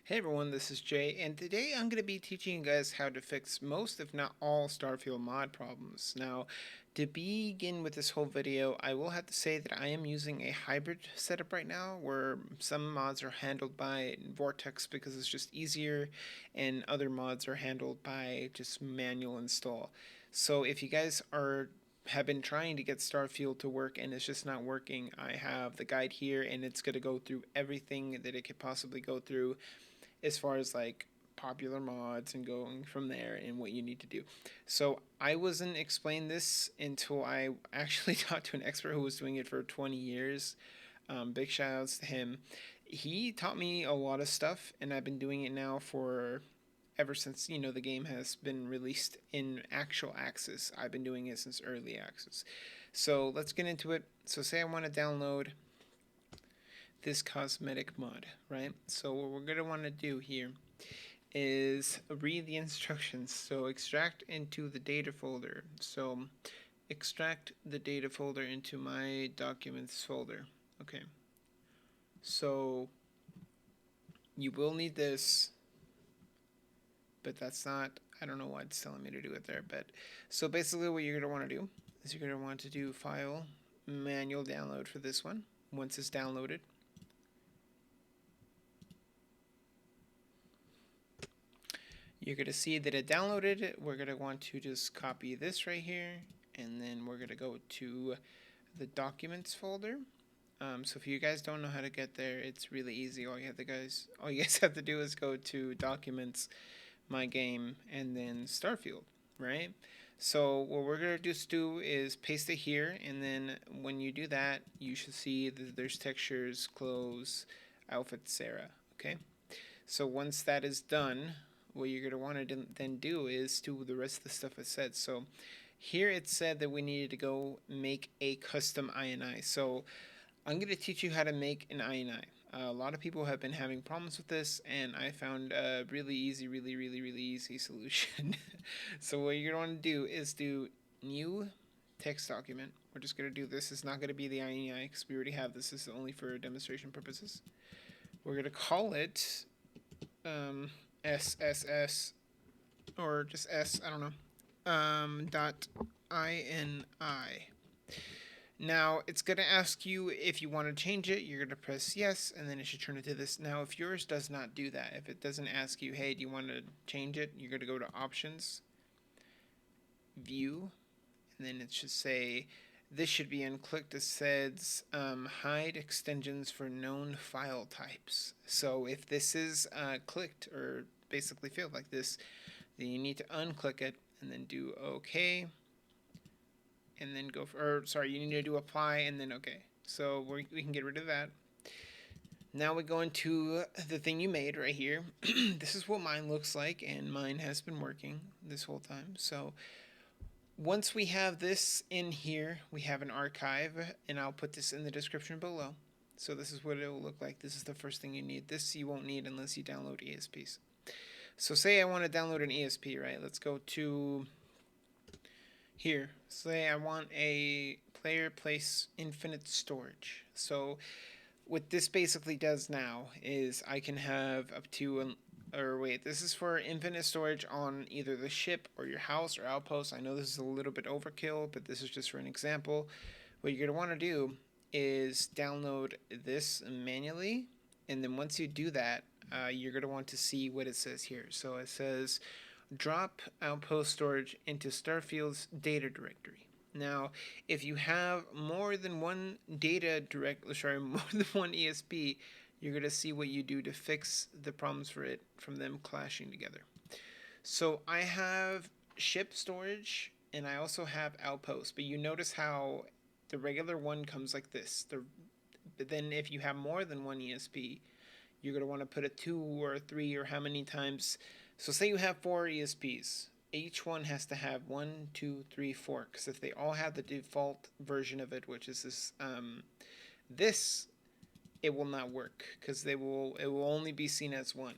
Hey everyone, this is Jay, and today I'm going to be teaching you guys how to fix most, if not all, Starfield mod problems. Now, to begin with this whole video, I will have to say that I am using a hybrid setup right now, where some mods are handled by Vortex because it's just easier, and other mods are handled by just manual install. So if you guys have been trying to get Starfield to work and it's just not working, I have the guide here and it's going to go through everything that it could possibly go through as far as like popular mods and going from there and what you need to do. So I wasn't explained this until I actually talked to an expert who was doing it for 20 years. Big shout outs to him. He taught me a lot of stuff, and I've been doing it now for ever since the game has been released in actual access. I've been doing it since early access. So let's get into it. So say I want to download this cosmetic mod, right? So what we're going to want to do here is read the instructions. So extract into the data folder. So extract the data folder into my documents folder. Okay. So you will need this, but that's not, I don't know why it's telling me to do it there, but so basically what you're going to want to do is you're going to want to do file manual download for this one. Once it's downloaded, you're going to see that it downloaded. We're going to want to just copy this right here, and then we're going to go to the documents folder. So if you guys don't know how to get there, it's really easy. All you guys have to do is go to documents, my game, and then Starfield, right? So what we're going to just do is paste it here, and then when you do that, you should see that there's textures, clothes, outfit, Sarah, okay? So once that is done, what you're going to want to then do is do the rest of the stuff it said. So here it said that we needed to go make a custom INI. So I'm going to teach you how to make an INI. A lot of people have been having problems with this, and I found a really easy, really easy solution. So what you're going to want to do is do new text document. We're just going to do this. It's not going to be the INI because we already have this. This is only for demonstration purposes. We're going to call it SSS or just S, I don't know, dot INI. Now, it's going to ask you if you want to change it. You're going to press yes, and then it should turn into this. Now, if yours does not do that, if it doesn't ask you, hey, do you want to change it? You're going to go to Options, View, and then it should say, this should be unclicked. It says, hide extensions for known file types. So if this is clicked or basically failed like this, then you need to unclick it and then do OK. And then go for, you need to do apply and then okay. So we can get rid of that. Now we go into the thing you made right here. This is what mine looks like, and mine has been working this whole time. So once we have this in here, we have an archive, and I'll put this in the description below. So this is what it will look like. This is the first thing you need. This you won't need unless you download ESPs. So say I want to download an ESP, right? Let's go to here. Say I want a player place infinite storage. So what this basically does now is I can have up to this is for infinite storage on either the ship or your house or outpost. I know this is a little bit overkill, but this is just for an example. What you're going to want to do is download this manually, and then once you do that, you're going to want to see what it says here. So it says drop outpost storage into Starfield's data directory. Now, if you have more than one more than one ESP, you're going to see what you do to fix the problems from them clashing together. So I have ship storage and I also have outpost, but you notice how the regular one comes like this. But then if you have more than one ESP, you're going to want to put a 2 or 3 or how many times. So say you have 4 ESPs. Each one has to have 1, 2, 3, 4. Because if they all have the default version of it, which is this, it will not work. Because it will only be seen as one.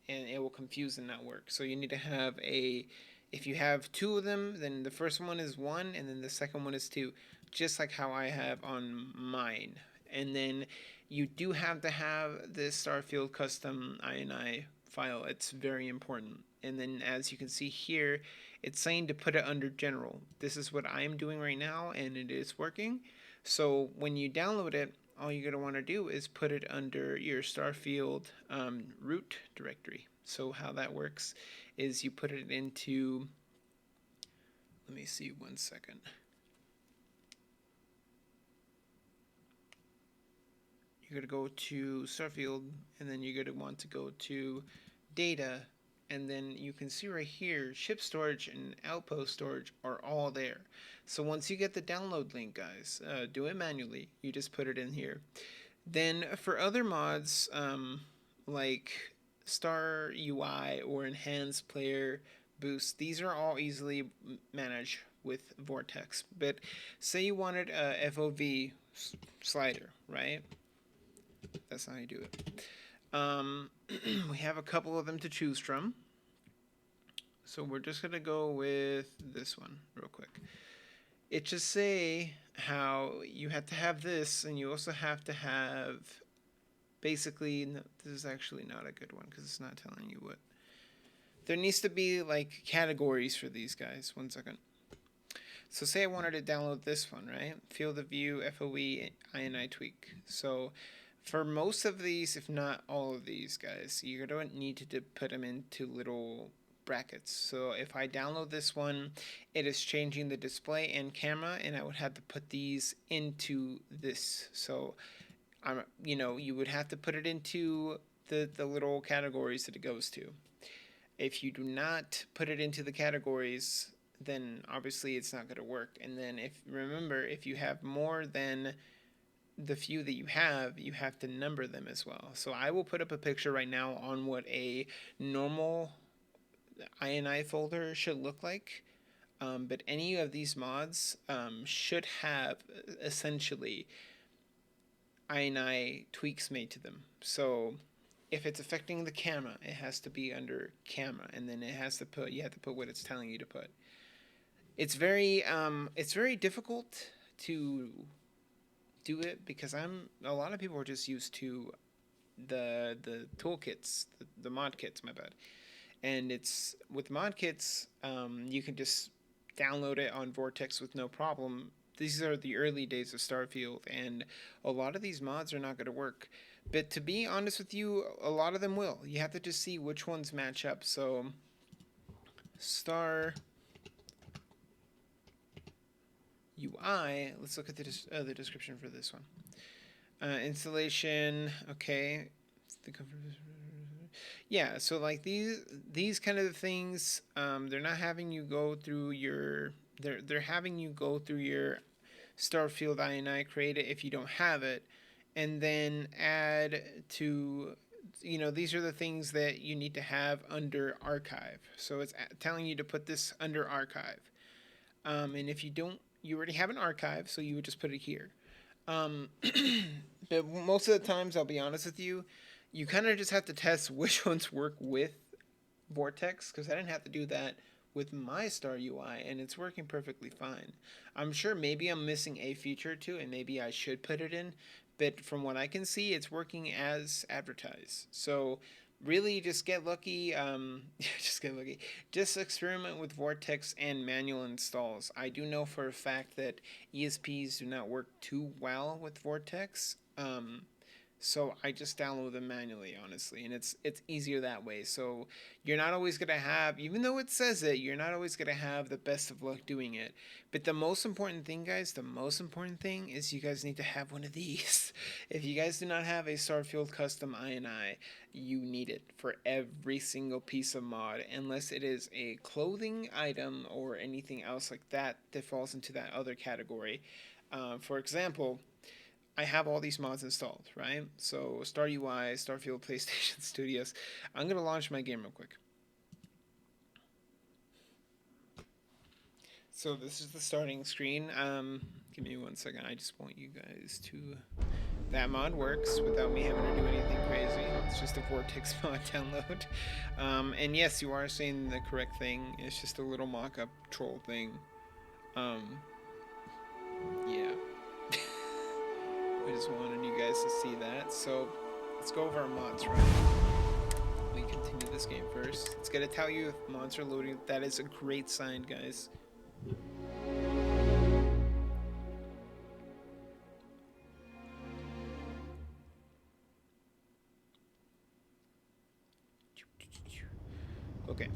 And it will confuse and not work. So you need to have if you have 2 of them, then the first one is 1, and then the second one is 2. Just like how I have on mine. And then you do have to have this Starfield Custom.ini file. It's very important. And then as you can see here, it's saying to put it under general. This is what I'm doing right now, and it is working. So when you download it, all you're going to want to do is put it under your Starfield root directory. So how that works is you put it into, let me see 1 second. You're going to go to Starfield, and then you're going to want to go to data, and then you can see right here, ship storage and outpost storage are all there. So once you get the download link, guys, do it manually. You just put it in here. Then for other mods, like Star UI or Enhanced Player Boost, these are all easily managed with Vortex. But say you wanted a FOV slider, right? That's how you do it. We have a couple of them to choose from. So we're just going to go with this one real quick. It just say how you have to have this, and you also have to have, basically, no, this is actually not a good one because it's not telling you what. There needs to be like categories for these guys. 1 second. So say I wanted to download this one, right? Field of view, FOE, INI tweak. So for most of these, if not all of these guys, you're going to need to put them into little brackets. So if I download this one, it is changing the display and camera, and I would have to put these into this. So you would have to put it into the little categories that it goes to. If you do not put it into the categories, then obviously it's not going to work. And then if you have more than the few that you have to number them as well. So I will put up a picture right now on what a normal INI folder should look like. But any of these mods should have essentially INI tweaks made to them. So if it's affecting the camera, it has to be under camera, and then you have to put what it's telling you to put. It's very difficult to do it because a lot of people are just used to the toolkits, the mod kits, my bad. And it's with mod kits, you can just download it on Vortex with no problem. These are the early days of Starfield, and a lot of these mods are not going to work. But to be honest with you, a lot of them will. You have to just see which ones match up. So Star UI, let's look at the description for this one. Installation, okay. Yeah, so like these kind of things, they're not having you go through your, they're having you go through your Starfield INI, create it if you don't have it, and then add to, these are the things that you need to have under archive. So it's telling you to put this under archive. And if you don't, you already have an archive, so you would just put it here. But most of the times, I'll be honest with you, you kind of just have to test which ones work with Vortex, because I didn't have to do that with my Star UI, and it's working perfectly fine. I'm sure maybe I'm missing a feature or two, and maybe I should put it in, but from what I can see, it's working as advertised. So really just get lucky. Just get lucky. Just experiment with Vortex and manual installs. I do know for a fact that ESPs do not work too well with Vortex. So I just download them manually, honestly, and it's easier that way. So you're not always going to have, even though it says it, you're not always going to have the best of luck doing it. But the most important thing, guys, the most important thing is you guys need to have one of these. If you guys do not have a Starfield Custom INI, you need it for every single piece of mod, unless it is a clothing item or anything else like that that falls into that other category. For example, I have all these mods installed, right? So Star UI, Starfield PlayStation Studios. I'm going to launch my game real quick. So this is the starting screen. Give me 1 second. I just want you guys to... That mod works without me having to do anything crazy. It's just a Vortex mod download. And yes, you are saying the correct thing. It's just a little mock-up troll thing. Yeah. I just wanted you guys to see that. So let's go over our mods, right? We continue this game first. It's gonna tell you if mods are loading. That is a great sign, guys. Okay,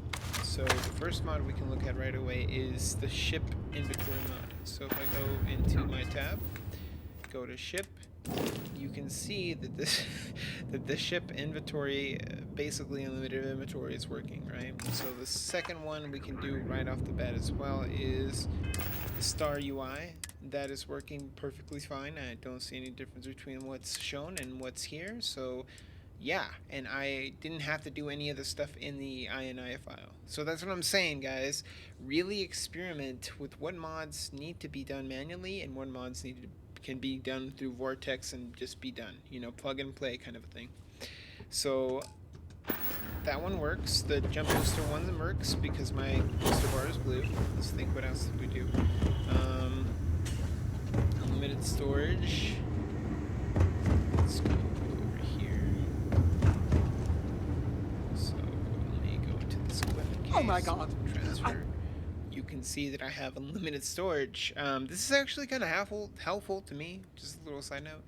so the first mod we can look at right away is the ship inventory mod. So if I go into my tab, go to ship, you can see that this that the ship inventory, basically unlimited inventory, is working, right? So the second one we can do right off the bat as well is the star UI. That is working perfectly fine. I don't see any difference between what's shown and what's here. So yeah, and I didn't have to do any of the stuff in the ini file. So that's what I'm saying, guys. Really experiment with what mods need to be done manually and what mods can be done through Vortex and just be done. You know, plug and play kind of a thing. So that one works. The jump booster one works because my booster bar is blue. Let's think, what else did we do? Unlimited storage. Let's go over here. So let me go to this equipment case. Oh my god. Transfer. You can see that I have unlimited storage. This is actually kind of helpful to me. Just a little side note.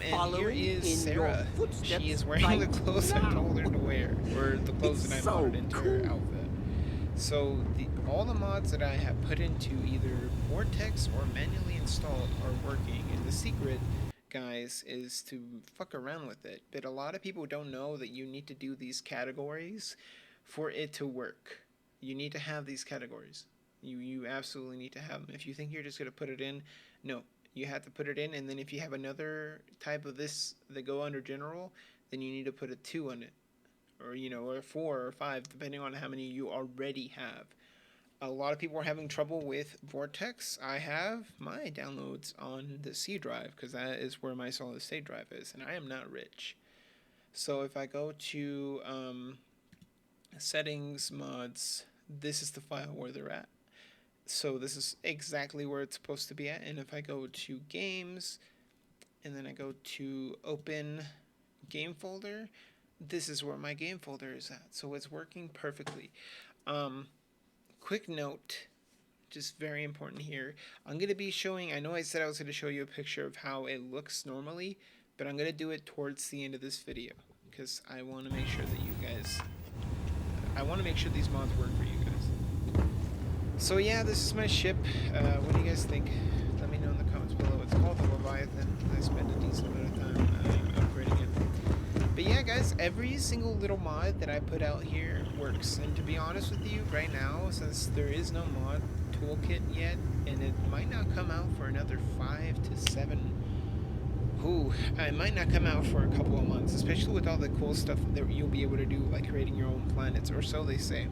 And here is Sarah. She is wearing the clothes I told her to wear, or the clothes that I modded into her outfit. So all the mods that I have put into either Vortex or manually installed are working. And the secret, guys, is to fuck around with it. But a lot of people don't know that you need to do these categories for it to work. You need to have these categories. You absolutely need to have them. If you think you're just going to put it in, no. You have to put it in, and then if you have another type of this that go under general, then you need to put a 2 on it. Or, you know, or 4 or 5, depending on how many you already have. A lot of people are having trouble with Vortex. I have my downloads on the C drive, because that is where my solid state drive is, and I am not rich. So if I go to settings, mods, this is the file where they're at. So this is exactly where it's supposed to be at. And if I go to games, and then I go to open game folder, this is where my game folder is at. So it's working perfectly. Quick note, just very important here. I'm going to be showing, I know I said I was going to show you a picture of how it looks normally, but I'm going to do it towards the end of this video, because I want to make sure that you guys, I want to make sure these mods work for you guys. So yeah, this is my ship. What do you guys think? Let me know in the comments below. It's called the Leviathan. I spent a decent amount of time upgrading it. But yeah, guys, every single little mod that I put out here works. And to be honest with you, right now, since there is no mod toolkit yet, and it might not come out for another 5 to 7. It might not come out for a couple of months, especially with all the cool stuff that you'll be able to do, like creating your own planets, or so they say.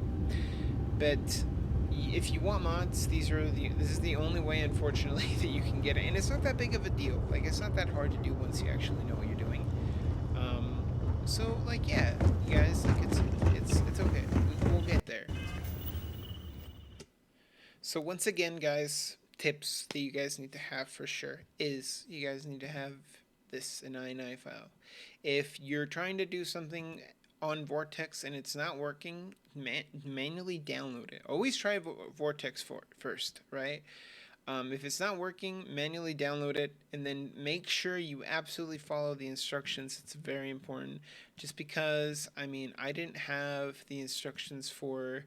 But if you want mods, this is the only way, unfortunately, that you can get it. And it's not that big of a deal. Like, it's not that hard to do once you actually know what you're doing. So, like, yeah, you guys, like, it's okay. We'll get there. So once again, guys, tips that you guys need to have for sure is you guys need to have this an ini file. If you're trying to do something on Vortex and it's not working, manually download it. Always try Vortex first, right? If it's not working, manually download it, and then make sure you absolutely follow the instructions. It's very important. Just because, I mean, I didn't have the instructions for,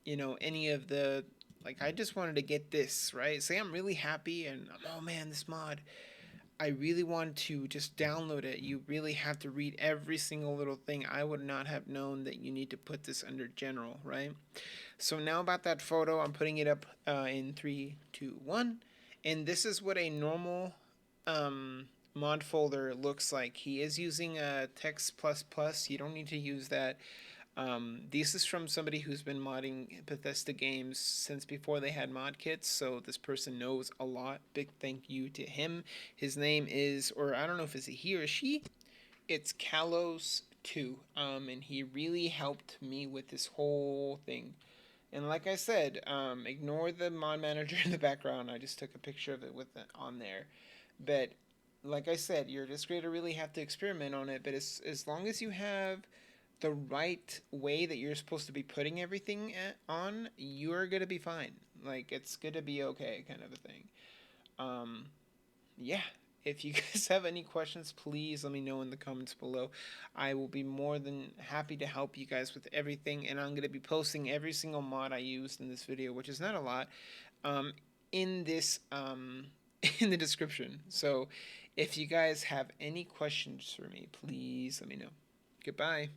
you know, any of the, like, I just wanted to get this, right? Say I'm really happy and, oh man, this mod, I really want to just download it. You really have to read every single little thing. I would not have known that you need to put this under general, right? So now about that photo, I'm putting it up in 3, 2, 1. And this is what a normal mod folder looks like. He is using text++. You don't need to use that. This is from somebody who's been modding Bethesda games since before they had mod kits, so this person knows a lot. Big thank you to him. His name is, or I don't know if it's a he or she, it's Kalos2, and he really helped me with this whole thing. And like I said, ignore the mod manager in the background. I just took a picture of it with it on there. But like I said, you're just going to really have to experiment on it. But as long as you have the right way that you're supposed to be putting everything on, you're going to be fine. Like, it's going to be okay, kind of a thing. Um, yeah. If you guys have any questions, please let me know in the comments below. I will be more than happy to help you guys with everything, and I'm going to be posting every single mod I used in this video, which is not a lot, um, in this in the description. So if you guys have any questions for me, please let me know. Goodbye.